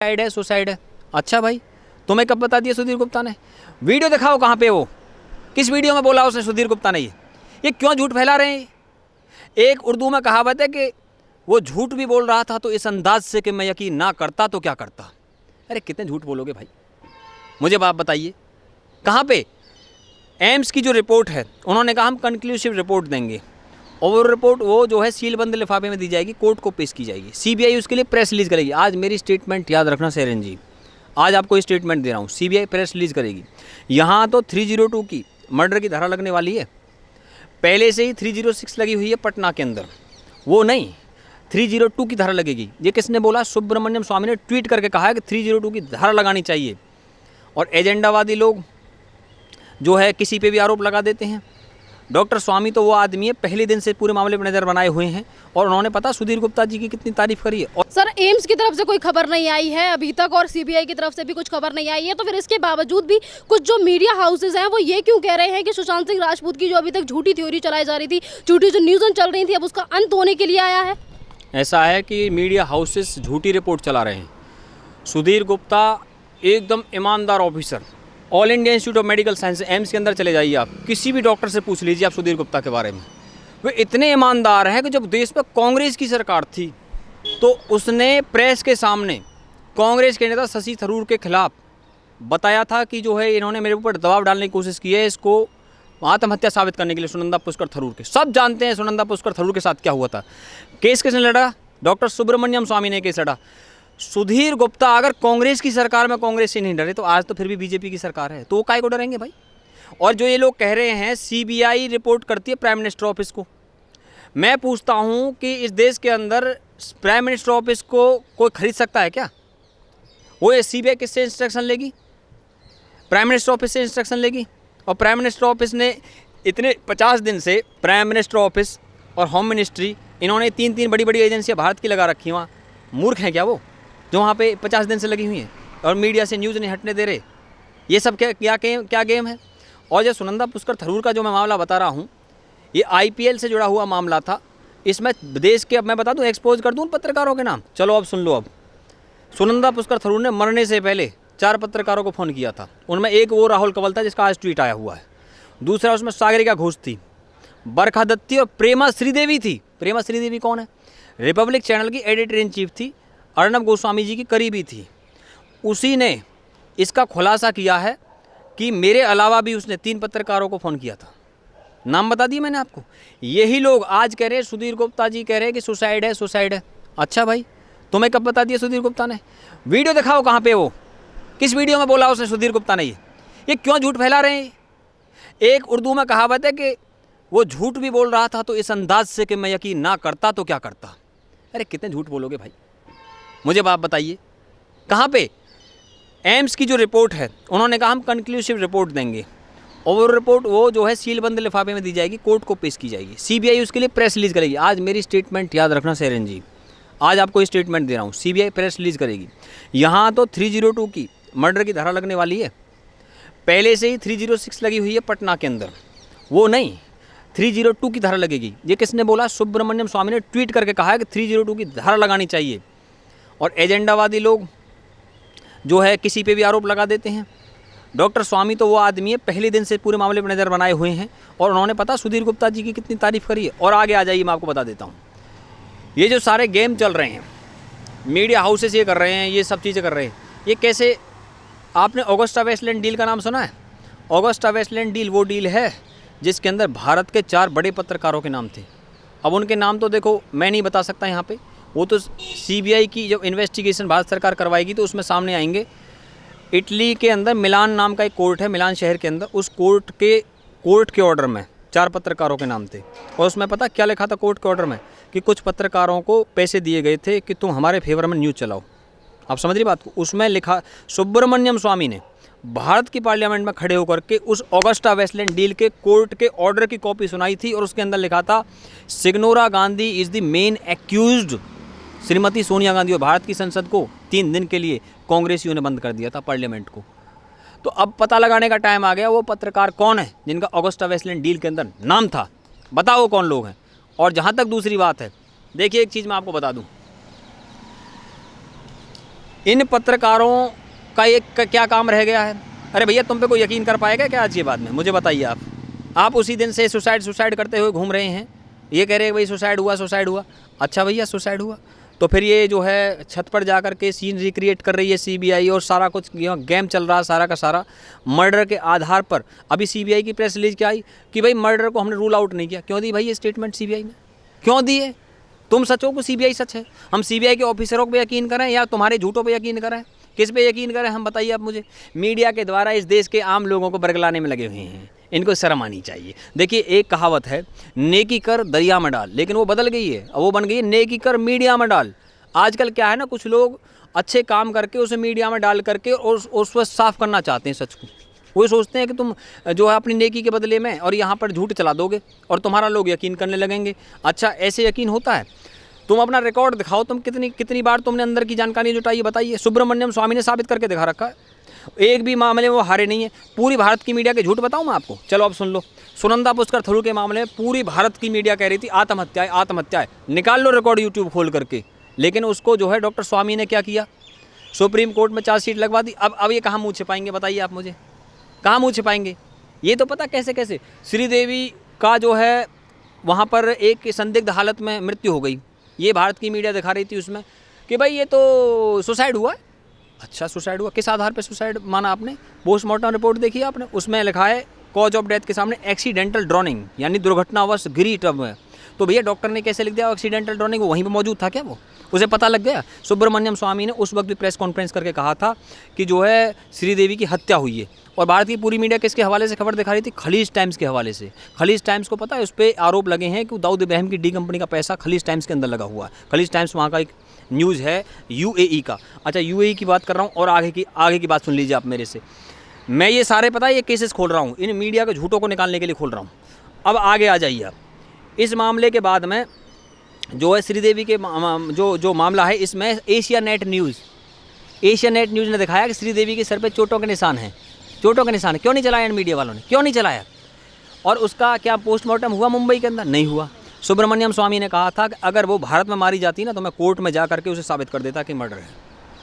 Suicide है suicide है। अच्छा भाई, तुम्हें कब बता दिया सुधीर गुप्ता ने? वीडियो दिखाओ, कहाँ पे वो, किस वीडियो में बोला उसने सुधीर गुप्ता ने? ये क्यों झूठ फैला रहे हैं? एक उर्दू में कहावत है कि वो झूठ भी बोल रहा था तो इस अंदाज से कि मैं यकीन ना करता तो क्या करता। अरे कितने झूठ बोलोगे भाई, मुझे बात बताइए। कहाँ पे? एम्स की जो रिपोर्ट है, उन्होंने कहा हम कंक्लूसिव रिपोर्ट देंगे, और वो रिपोर्ट वो जो है सीलबंद लिफाफे में दी जाएगी, कोर्ट को पेश की जाएगी, सीबीआई उसके लिए प्रेस रिलीज करेगी। आज मेरी स्टेटमेंट याद रखना सेरेन जी, आज आपको स्टेटमेंट दे रहा हूँ, सीबीआई प्रेस रिलीज करेगी। यहाँ तो 302 की मर्डर की धारा लगने वाली है, पहले से ही 306 लगी हुई है पटना के अंदर, वो नहीं 302 की धारा लगेगी। ये किसने बोला? सुब्रमण्यम स्वामी ने ट्वीट करके कहा है कि 302 की धारा लगानी चाहिए। और एजेंडावादी लोग जो है किसी पे भी आरोप लगा देते हैं। डॉक्टर स्वामी तो वो आदमी है, पहले दिन से पूरे मामले पर नज़र बनाए हुए हैं, और उन्होंने पता सुधीर गुप्ता जी की कितनी तारीफ करी है। और सर, एम्स की तरफ से कोई खबर नहीं आई है अभी तक, और सीबीआई की तरफ से भी कुछ खबर नहीं आई है, तो फिर इसके बावजूद भी कुछ जो मीडिया हाउसेज हैं वो ये क्यों कह रहे हैं कि सुशांत सिंह राजपूत की जो अभी तक झूठी थ्योरी चलाई जा रही थी, झूठी जो न्यूज़ चल रही थी, अब उसका अंत होने के लिए आया है? ऐसा है कि मीडिया हाउसेस झूठी रिपोर्ट चला रहे हैं। सुधीर गुप्ता एकदम ईमानदार officer, all India institute of medical science AIIMS के अंदर चले जाइए, आप किसी भी डॉक्टर से पूछ लीजिए आप सुधीर गुप्ता के बारे में। वे इतने ईमानदार हैं कि जब देश में कांग्रेस की सरकार थी तो उसने प्रेस के सामने कांग्रेस के नेता शशि थरूर के खिलाफ बताया था कि जो है इन्होंने मेरे ऊपर दबाव डालने की कोशिश की है, इसको आत्महत्या साबित करने के लिए सुनंदा पुष्कर थरूर के। सब जानते हैं सुनंदा पुष्कर थरूर के साथ क्या हुआ था। केस किसने लड़ा? डॉक्टर सुब्रमण्यम स्वामी ने केस लड़ा। सुधीर गुप्ता अगर कांग्रेस की सरकार में कांग्रेस से नहीं डरे तो आज तो फिर भी बीजेपी की सरकार है, तो वो काहे को डरेंगे भाई? और जो ये लोग कह रहे हैं सीबीआई रिपोर्ट करती है प्राइम मिनिस्टर ऑफिस को, मैं पूछता हूँ कि इस देश के अंदर प्राइम मिनिस्टर ऑफिस को कोई खरीद सकता है क्या? वो ये सीबीआई किससे इंस्ट्रक्शन लेगी? प्राइम मिनिस्टर ऑफिस से इंस्ट्रक्शन लेगी। और प्राइम मिनिस्टर ऑफिस ने इतने 50 दिन से प्राइम मिनिस्टर ऑफिस और होम मिनिस्ट्री, इन्होंने तीन बड़ी बड़ी एजेंसियाँ भारत की लगा रखी हैं। वहाँ मूर्ख हैं क्या वो, जो वहाँ पे 50 दिन से लगी हुई हैं और मीडिया से न्यूज़ नहीं हटने दे रहे? ये सब क्या गेम है? और जो सुनंदा पुष्कर थरूर का जो मैं मामला बता रहा हूँ, ये आईपीएल से जुड़ा हुआ मामला था। इसमें देश के, अब मैं बता दूँ, एक्सपोज कर दूँ पत्रकारों के नाम। चलो अब सुन लो। अब सुनंदा पुष्कर थरूर ने मरने से पहले 4 पत्रकारों को फ़ोन किया था। उनमें एक वो राहुल कंवल था जिसका आज ट्वीट आया हुआ है, दूसरा उसमें सागरिका घोष थी, बरखा दत्ती और प्रेमा श्रीदेवी थी। प्रेमा श्रीदेवी कौन है? रिपब्लिक चैनल की एडिटर इन चीफ थी, अर्नब गोस्वामी जी की करीबी थी। उसी ने इसका खुलासा किया है कि मेरे अलावा भी उसने 3 पत्रकारों को फ़ोन किया था। नाम बता दिए मैंने आपको। यही लोग आज कह रहे हैं, सुधीर गुप्ता जी कह रहे हैं कि सुसाइड है सुसाइड है। अच्छा भाई, तुम्हें कब बता दिया सुधीर गुप्ता ने? वीडियो दिखाओ, कहाँ पे वो, किस वीडियो में बोला उसने सुधीर गुप्ता ने? ये क्यों झूठ फैला रहे हैं? एक उर्दू में कहावत है कि वो झूठ भी बोल रहा था तो इस अंदाज से कि मैं यकीन ना करता तो क्या करता। अरे कितने झूठ बोलोगे भाई, मुझे बात बताइए। कहाँ पे? एम्स की जो रिपोर्ट है, उन्होंने कहा हम कंक्लूसिव रिपोर्ट देंगे, और वो रिपोर्ट वो जो है सीलबंद लिफाफे में दी जाएगी, कोर्ट को पेश की जाएगी, सीबीआई उसके लिए प्रेस रिलीज करेगी। आज मेरी स्टेटमेंट याद रखना सेरेन जी, आज आपको स्टेटमेंट दे रहा हूँ, सीबीआई प्रेस रिलीज करेगी। यहाँ तो 302 की मर्डर की धारा लगने वाली है, पहले से ही 306 लगी हुई है पटना के अंदर, वो नहीं 302 की धारा लगेगी। ये किसने बोला? सुब्रमण्यम स्वामी ने ट्वीट करके कहा है कि 302 की धारा लगानी चाहिए। और एजेंडावादी लोग जो है किसी पे भी आरोप लगा देते हैं। डॉक्टर स्वामी तो वो आदमी है, पहले दिन से पूरे मामले पर नज़र बनाए हुए हैं, और उन्होंने पता सुधीर गुप्ता जी की कितनी तारीफ करी है। और आगे आ जाइए, मैं आपको बता देता हूँ। ये जो सारे गेम चल रहे हैं, मीडिया हाउसेस ये कर रहे हैं, ये सब चीज़ें कर रहे हैं, ये कैसे? आपने ऑगस्टा वेस्टलैंड डील का नाम सुना है? ऑगस्टा वेस्टलैंड डील वो डील है जिसके अंदर भारत के 4 बड़े पत्रकारों के नाम थे। अब उनके नाम तो देखो मैं नहीं बता सकता यहाँ पे, वो तो सीबीआई की जब इन्वेस्टिगेशन भारत सरकार करवाएगी तो उसमें सामने आएंगे। इटली के अंदर मिलान नाम का एक कोर्ट है, मिलान शहर के अंदर, उस कोर्ट के ऑर्डर में 4 पत्रकारों के नाम थे। और उसमें पता क्या लिखा था कोर्ट के ऑर्डर में? कि कुछ पत्रकारों को पैसे दिए गए थे कि तुम हमारे फेवर में न्यूज़ चलाओ। आप समझ रही बात को? उसमें लिखा, सुब्रमण्यम स्वामी ने भारत की पार्लियामेंट में खड़े होकर के उस ऑगस्टा वेस्टलैंड डील के कोर्ट के ऑर्डर की कॉपी सुनाई थी, और उसके अंदर लिखा था Signora Gandhi is the main accused. Shrimati Sonia Gandhi और भारत की संसद को 3 दिन के लिए कांग्रेसियों ने बंद कर दिया था, पार्लियामेंट को। तो अब पता लगाने का टाइम आ गया वो पत्रकार कौन है जिनका ऑगस्टा वेस्टलैंड डील के अंदर नाम था। बताओ कौन लोग हैं। और जहाँ तक दूसरी बात है, देखिए एक चीज़ मैं आपको बता दूँ, इन पत्रकारों का एक क्या काम रह गया है? अरे भैया तुम पे कोई यकीन कर पाएगा क्या आज ये बात में? मुझे बताइए आप उसी दिन से सुसाइड करते हुए घूम रहे हैं, ये कह रहे हैं भाई सुसाइड हुआ। अच्छा भैया सुसाइड हुआ तो फिर ये जो है छत पर जा कर के सीन रिक्रिएट कर रही है सीबीआई, और सारा कुछ गेम चल रहा सारा का सारा मर्डर के आधार पर। अभी सीबीआई की प्रेस रिलीज क्या आई कि भाई मर्डर को हमने रूल आउट नहीं किया। क्यों दी भाई ये स्टेटमेंट सीबीआई ने? क्यों दी है? तुम सच हो को सीबीआई सच है? हम सीबीआई के ऑफिसरों पे यकीन करें या तुम्हारे झूठों पे यकीन करें? किस पे यकीन करें हम बताइए आप मुझे। मीडिया के द्वारा इस देश के आम लोगों को बरगलाने में लगे हुए हैं, इनको शर्म आनी चाहिए। देखिए एक कहावत है, नेकी कर दरिया में डाल, लेकिन वो बदल गई है, वो बन गई है नेकी कर मीडिया में डाल। आजकल क्या है ना, कुछ लोग अच्छे काम करके उसे मीडिया में डाल करके और उस पर साफ करना चाहते हैं सच को। वो सोचते हैं कि तुम जो है अपनी नेकी के बदले में और यहाँ पर झूठ चला दोगे और तुम्हारा लोग यकीन करने लगेंगे। अच्छा ऐसे यकीन होता है? तुम अपना रिकॉर्ड दिखाओ, तुम कितनी बार तुमने अंदर की जानकारी जुटाई बताइए। सुब्रमण्यम स्वामी ने साबित करके दिखा रखा है, एक भी मामले में वो हारे नहीं है। पूरी भारत की मीडिया के झूठ बताऊं मैं आपको? चलो अब सुन लो। सुनंदा पुष्कर थरूर के मामले में पूरी भारत की मीडिया कह रही थी आत्महत्या है, निकाल लो रिकॉर्ड यूट्यूब खोल करके। लेकिन उसको जो है डॉक्टर स्वामी ने क्या किया, सुप्रीम कोर्ट में चार्जशीट लगवा दी। अब ये कहाँ मुँह छिपाएंगे बताइए आप मुझे, कहाँ मुँह छिपाएंगे? ये तो पता कैसे श्रीदेवी का जो है वहाँ पर एक संदिग्ध हालत में मृत्यु हो गई। ये भारत की मीडिया दिखा रही थी उसमें कि भाई ये तो सुसाइड हुआ है। अच्छा सुसाइड हुआ, किस आधार पे सुसाइड माना आपने? पोस्टमार्टम रिपोर्ट देखी आपने, उसमें लिखा है कॉज ऑफ डेथ के सामने एक्सीडेंटल ड्रॉनिंग, यानी दुर्घटनावश गिरी टब में। तो भैया डॉक्टर ने कैसे लिख दिया एक्सीडेंटल ड्रॉनिंग? वो वहीं पे मौजूद था क्या? वो उसे पता लग गया? सुब्रमण्यम स्वामी ने उस वक्त भी प्रेस कॉन्फ्रेंस करके कहा था कि जो है श्रीदेवी की हत्या हुई है। और भारत की पूरी मीडिया किसके हवाले से खबर दिखा रही थी? खलीज टाइम्स के हवाले से। खलीज टाइम्स को पता है, उस पर आरोप लगे हैं कि दाऊद इब्राहिम की डी कंपनी का पैसा खलीज टाइम्स के अंदर लगा हुआ है। खलीज टाइम्स वहाँ का एक न्यूज़ है यूएई का। अच्छा यूएई की बात कर रहा हूँ, और आगे की बात सुन लीजिए आप मेरे से। मैं ये सारे पता है ये केसेस खोल रहा हूँ, इन मीडिया के झूठों को निकालने के लिए खोल रहा हूँ। अब आगे आ जाइए आप। इस मामले के बाद में जो है श्रीदेवी के जो मामला है, इसमें एशिया नेट न्यूज़ ने दिखाया कि श्रीदेवी के सर पे चोटों के निशान हैं। क्यों नहीं चलाया इन मीडिया वालों ने? क्यों नहीं चलाया? और उसका क्या पोस्टमार्टम हुआ मुंबई के अंदर? नहीं हुआ। सुब्रमण्यम स्वामी ने कहा था कि अगर वो भारत में मारी जाती ना तो मैं कोर्ट में जा करके उसे साबित कर देता कि मर्डर है।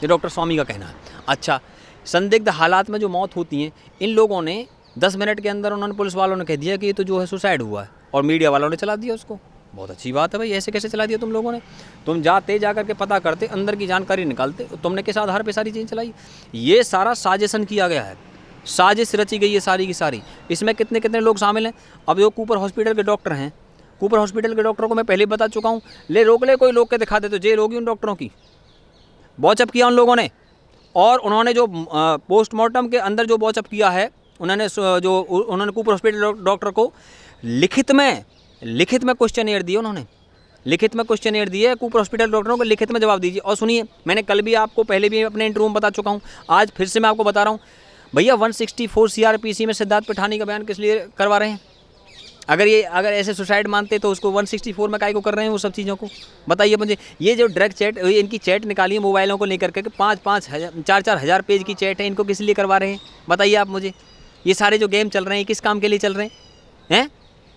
ये डॉक्टर स्वामी का कहना है। अच्छा संदिग्ध हालात में जो मौत होती हैं, इन लोगों ने 10 मिनट के अंदर उन्होंने पुलिस वालों ने कह दिया कि ये तो जो है सुसाइड हुआ है, और मीडिया वालों ने चला दिया उसको। बहुत अच्छी बात है भाई, ऐसे कैसे चला दिया तुम लोगों ने? तुम जा करके पता करते, अंदर की जानकारी निकालते, तुमने किस आधार पे सारी चीज़ें चलाई? ये सारा साजिशन किया गया है, साजिश रची गई है सारी की सारी। इसमें कितने लोग शामिल हैं? अब जो कूपर हॉस्पिटल के डॉक्टर हैं, कूपर हॉस्पिटल के डॉक्टरों को मैं पहले बता चुका हूँ, रोक ले कोई लोग के दिखा दे तो जेल होगी उन डॉक्टरों की। बॉचअप किया उन लोगों ने, और उन्होंने जो पोस्टमार्टम के अंदर जो बॉचअप किया है, उन्होंने कूपर हॉस्पिटल डॉक्टर को लिखित में क्वेश्चनियर दिए। उन्होंने लिखित में क्वेश्चनियर दिए कूपर हॉस्पिटल डॉक्टरों को, लिखित में जवाब दीजिए। और सुनिए, मैंने कल भी आपको पहले भी अपने इंटरव्यू में बता चुका हूँ, आज फिर से मैं आपको बता रहा हूँ भैया। 164 सीआरपीसी में सिद्धार्थ पिठानी का बयान किस लिए करवा रहे हैं? अगर ऐसे सुसाइड मानते तो उसको 164 में काहे को कर रहे हैं वो सब चीज़ों को? बताइए मुझे। ये जो ड्रग चैट, इनकी चैट निकाली है मोबाइलों को लेकर के 4-4 हज़ार पेज की चैट है, इनको किस लिए करवा रहे हैं बताइए आप मुझे? ये सारे जो गेम चल रहे हैं किस काम के लिए चल रहे हैं?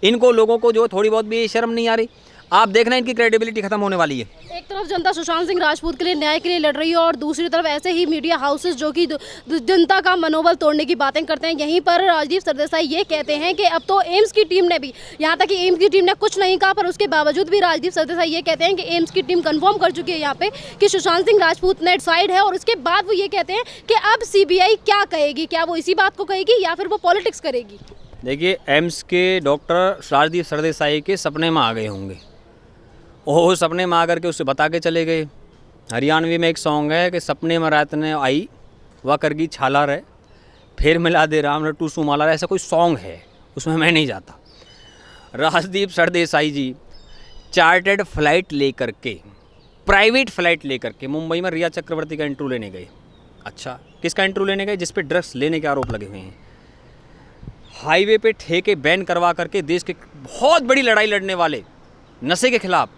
इनको लोगों को जो थोड़ी बहुत भी शर्म नहीं आ रही? आप देखना इनकी क्रेडिबिलिटी खत्म होने वाली है। एक तरफ जनता सुशांत सिंह राजपूत के लिए, न्याय के लिए लड़ रही है, और दूसरी तरफ ऐसे ही मीडिया हाउसेस जो कि जनता का मनोबल तोड़ने की बातें करते हैं। यहीं पर राजदीप सरदेसाई ये कहते हैं कि अब तो एम्स की टीम ने भी, यहाँ तक कि एम्स की टीम ने कुछ नहीं कहा, पर उसके बावजूद भी राजदीप सरदेसाई ये कहते हैं कि एम्स की टीम कंफर्म कर चुकी है यहाँ पे कि सुशांत सिंह राजपूत नेट साइड है। और उसके बाद वो ये कहते हैं कि अब सीबीआई क्या कहेगी, क्या वो इसी बात को कहेगी या फिर वो पॉलिटिक्स करेगी? देखिए, एम्स के डॉक्टर राजदीप सरदेसाई के सपने में आ गए होंगे, वो सपने में आकर के उससे बता के चले गए। हरियाणवी में एक सॉन्ग है कि सपने में रात ने आई वह करगी छाला रहे, फिर मिला दे राम ने टू सुमाला रहे, ऐसा कोई सॉन्ग है, उसमें मैं नहीं जाता। राजदीप सरदेसाई जी चार्टर्ड फ्लाइट लेकर के, प्राइवेट फ्लाइट लेकर के मुंबई में रिया चक्रवर्ती का इंटरव्यू लेने गए। अच्छा, किसका इंटरव्यू लेने गए? जिस पे ड्रग्स लेने के आरोप लगे हुए हैं। हाईवे पे ठेके बैन करवा करके देश के बहुत बड़ी लड़ाई लड़ने वाले नशे के खिलाफ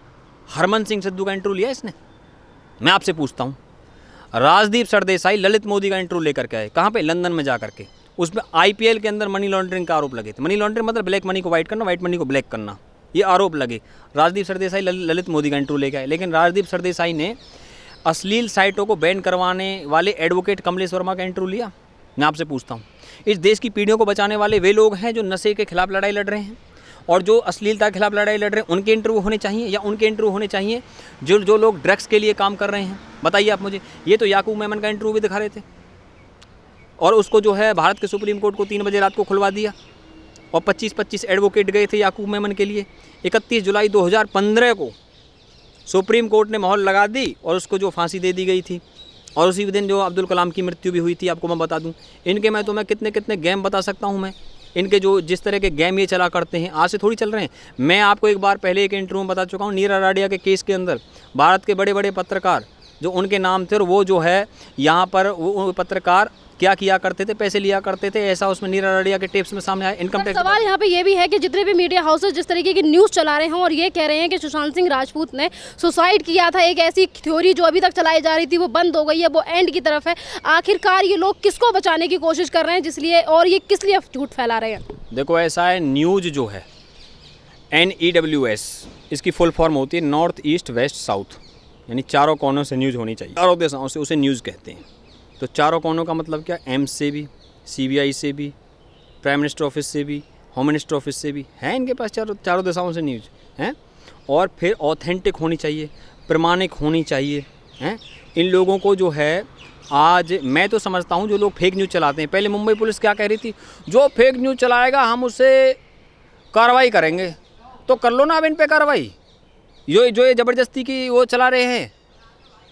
हरमन सिंह सिद्धू का इंटरव्यू लिया इसने। मैं आपसे पूछता हूँ, राजदीप सरदेसाई ललित मोदी का इंटरव्यू लेकर के आए, कहाँ पे? लंदन में जा करके। उसमें आईपीएल के अंदर मनी लॉन्ड्रिंग का आरोप लगे थे। मनी लॉन्ड्रिंग मतलब ब्लैक मनी को वाइट करना, वाइट मनी को ब्लैक करना, ये आरोप लगे। राजदीप सरदेसाई ललित मोदी का इंटरव्यू लेके आए, लेकिन राजदीप सरदेसाई ने अश्लील साइटों को बैन करवाने वाले एडवोकेट कमलेश वर्मा का इंटरव्यू लिया? मैं आपसे पूछता हूँ। इस देश की पीढ़ियों को बचाने वाले वे लोग हैं जो नशे के खिलाफ लड़ाई लड़ रहे हैं और जो अश्लीलता के खिलाफ लड़ाई लड़ रहे हैं, उनके इंटरव्यू होने चाहिए या उनके इंटरव्यू होने चाहिए जो लोग ड्रग्स के लिए काम कर रहे हैं? बताइए आप मुझे। ये तो याकूब मेमन का इंटरव्यू भी दिखा रहे थे और उसको जो है भारत के सुप्रीम कोर्ट को 3 बजे रात को खुलवा दिया और 25-25 एडवोकेट गए थे याकूब मेमन के लिए। 31 जुलाई 2015 को सुप्रीम कोर्ट ने मोहर लगा दी और उसको जो फांसी दे दी गई थी और उसी दिन जो अब्दुल कलाम की मृत्यु भी हुई थी। आपको मैं बता दूं, इनके मैं तुम्हें कितने कितने गेम बता सकता हूं मैं। इनके जो जिस तरह के गेम ये चला करते हैं आज से थोड़ी चल रहे हैं। मैं आपको एक बार पहले एक इंटरव्यू में बता चुका हूँ, नीरा राडिया के केस के अंदर भारत के बड़े बड़े पत्रकार जो उनके नाम थे और वो जो है यहाँ पर वो पत्रकार क्या किया करते थे, पैसे लिया करते थे, ऐसा उसमें नीरा राडिया के टेप्स में सामने आया। इनकम टैक्स सवाल यहाँ पे ये भी है कि जितने भी मीडिया हाउसेज जिस तरीके की न्यूज़ चला रहे हैं और ये कह रहे हैं कि सुशांत सिंह राजपूत ने सुसाइड किया था, एक ऐसी थ्योरी जो अभी तक चलाई जा रही थी वो बंद हो गई है, वो एंड की तरफ है। आखिरकार ये लोग किसको बचाने की कोशिश कर रहे हैं जिसलिए, और ये किस लिए झूठ फैला रहे हैं? देखो ऐसा है, न्यूज़ जो है NEWS इसकी फुल फॉर्म होती है नॉर्थ ईस्ट वेस्ट साउथ, यानी चारों कोनों से न्यूज़ होनी चाहिए। चारों दिशाओं से उसे न्यूज़ कहते हैं। तो चारों कोनों का मतलब क्या? एम्स से भी, CBI से भी, प्राइम मिनिस्टर ऑफिस से भी, होम मिनिस्टर ऑफिस से भी है इनके पास चारों दिशाओं से न्यूज़ हैं। और फिर ऑथेंटिक होनी चाहिए, प्रमाणिक होनी चाहिए हैं। इन लोगों को जो है आज मैं तो समझता हूँ जो लोग फेक न्यूज़ चलाते हैं, पहले मुंबई पुलिस क्या कह रही थी, जो फेक न्यूज़ चलाएगा हम उससे कार्रवाई करेंगे। तो कर लो ना अब इन पे कार्रवाई, जो ये ज़बरदस्ती की वो चला रहे हैं।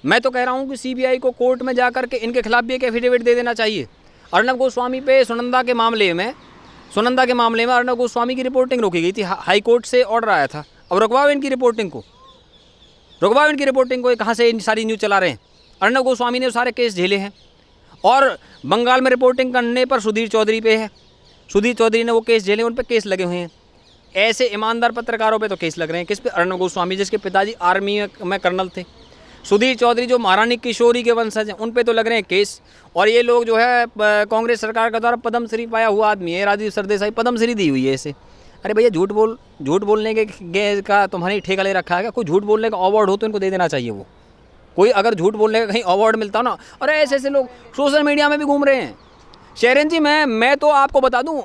मैं तो कह रहा हूँ कि CBI को कोर्ट में जा कर के इनके खिलाफ भी एक एफिडेविट दे देना चाहिए। अर्नब गोस्वामी पे सुनंदा के मामले में अर्नब गोस्वामी की रिपोर्टिंग रोकी गई थी, हाई कोर्ट से ऑर्डर आया था। अब रुकवाओ इनकी रिपोर्टिंग को, कहाँ से इन सारी न्यूज़ चला रहे हैं। अर्नब गोस्वामी ने सारे केस झेले हैं और बंगाल में रिपोर्टिंग करने पर सुधीर चौधरी पे है, सुधीर चौधरी ने वो केस झेले, उन पर केस लगे हुए हैं। ऐसे ईमानदार पत्रकारों पे तो केस लग रहे हैं। किस पे? अर्नब गोस्वामी जिसके पिताजी आर्मी में कर्नल थे, सुधीर चौधरी जो महारानी किशोरी के वंशज हैं, उन पे तो लग रहे हैं केस। और ये लोग जो है कांग्रेस सरकार के द्वारा पद्मश्री पाया हुआ आदमी है, राजीव सरदेसाई, पद्मश्री दी हुई है इसे। अरे भैया झूठ बोलने के का तुम्हारे ठेका ले रखा है क्या? कोई झूठ बोलने का अवार्ड हो तो इनको दे देना चाहिए। वो कोई अगर झूठ बोलने का कहीं अवार्ड मिलता हो ना। और ऐसे लोग सोशल मीडिया में भी घूम रहे हैं। शेरन जी मैं तो आपको बता दूँ,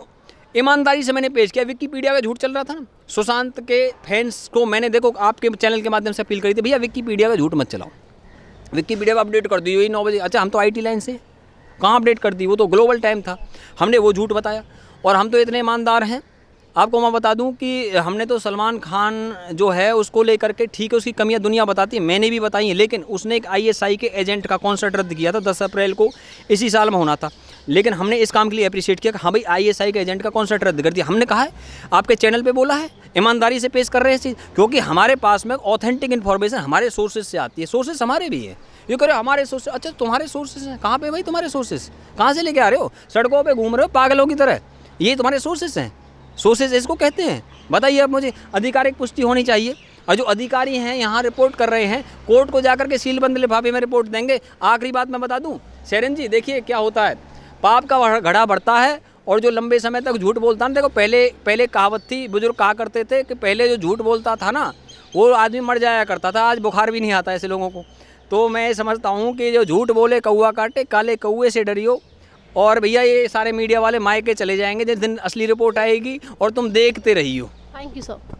ईमानदारी से मैंने पेश किया। विकीपीडिया का झूठ चल रहा था ना, सुशांत के फैंस को मैंने देखो आपके चैनल के माध्यम से अपील करी थी, भैया विकीपीडिया का झूठ मत चलाओ, विकीपीडिया को अपडेट कर दी वही 9 बजे। अच्छा हम तो IT लाइन से कहाँ अपडेट कर दी, वो तो ग्लोबल टाइम था, हमने वो झूठ बताया। और हम तो इतने ईमानदार हैं, आपको मैं बता दूं कि हमने तो सलमान खान जो है उसको लेकर के, ठीक है उसकी कमियां दुनिया बताती है, मैंने भी बताई हैं, लेकिन उसने एक ISI के एजेंट का कॉन्सर्ट रद्द किया था 10 अप्रैल को, इसी साल में होना था। लेकिन हमने इस काम के लिए अप्रिशिएट किया कि हाँ भाई ISI के एजेंट का कॉन्सर्ट रद्द कर दिया। हमने कहा है, आपके चैनल पे बोला है, ईमानदारी से पेश कर रहे हैं चीज़, क्योंकि हमारे पास में ऑथेंटिक इन्फॉर्मेशन हमारे सोर्सेज से आती है। सोर्सेज हमारे भी हैं, ये कह रहे हमारे सोर्सेज। अच्छा तुम्हारे सोर्सेज हैं कहाँ पे भाई? तुम्हारे सोर्सेज कहाँ से लेके आ रहे हो? सड़कों पर घूम रहे हो पागलों की तरह, ये तुम्हारे सोर्सेज हैं? सोर्सेज इसको कहते हैं? बताइए अब मुझे। आधिकारिक पुष्टि होनी चाहिए। और जो अधिकारी हैं यहाँ रिपोर्ट कर रहे हैं, कोर्ट को जाकर के सीलबंद लिफाफे में रिपोर्ट देंगे। आखिरी बात मैं बता दूं शेरन जी, देखिए क्या होता है, पाप का घड़ा बढ़ता है और जो लंबे समय तक झूठ बोलता है, देखो पहले कहावत थी, बुजुर्ग कहा करते थे कि पहले जो झूठ बोलता था ना वो आदमी मर जाया करता था, आज बुखार भी नहीं आता ऐसे लोगों को। तो मैं समझता हूँ कि जो झूठ बोले कौआ काटे, काले कौए से डरियो। और भैया ये सारे मीडिया वाले मायके चले जाएंगे जिस दिन असली रिपोर्ट आएगी और तुम देखते रहियो। Thank you sir.